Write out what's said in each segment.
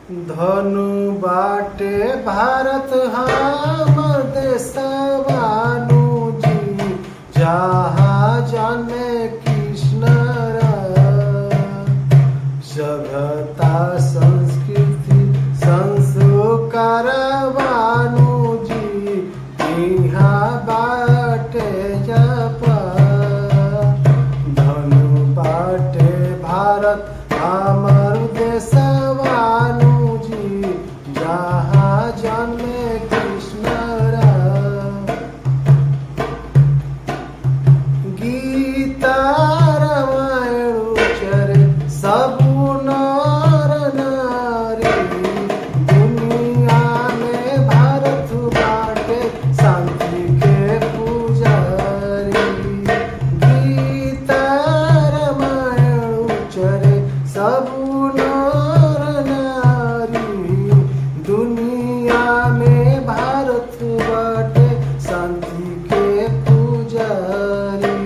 धनु बाटे भारत हमर देशवानु जी, जहाँ जन्मे कृष्ण सभ्यता संस्कृति संस्कार वानु जी, यहाँ बाटे जप। धनु बाटे भारत हमर देशवानु जी, जहाँ जन्मे कृष्ण गीता रामायण उच्चरे सबु नर नारी, दुनिया में भारत बाटे शांति के पुजारी। गीता रामायण उच्चरे सबु नर नारी, दुनिया में भारत बाटे शांति के पुजारी।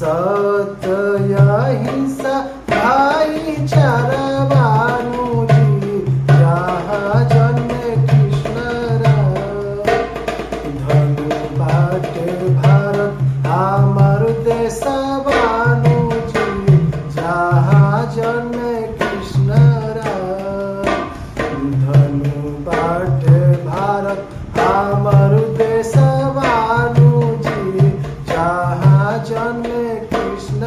सत्य अहिंसा भाईचारा वानु जी, जहाँ जन्मे कृष्ण धनु बाटे भारत हमर देशवानु जी, जहाँ जन्मे कृष्ण धनु बाटे भारत हमर देशवानु जी, जहाँ जन्मे कृष्ण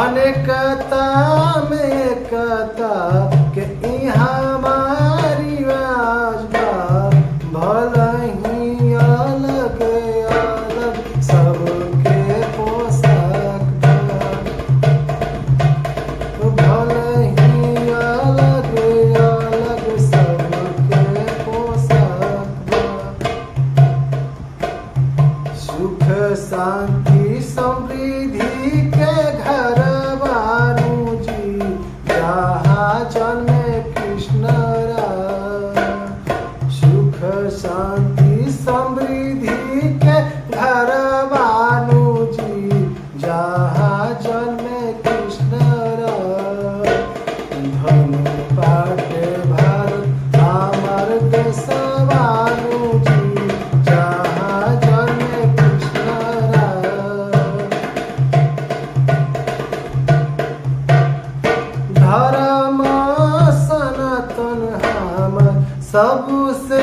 अनेकता में एकता के यहाँ हमारी बा, भले ही अलग अलग सबके पोशाक बा, भले ही अलग अलग सबके पोशाक बा। सुख शांति समृद्धि के घर वानु जी, जहाँ जन्मे कृष्ण सुख शांति समृद्धि के घर वानु जी, जहाँ जन्मे कृष्ण धनु बाटे भारत हमर देशवानु जी, जहाँ जन्मे कृष्ण धर्म सनातन हमर सबसे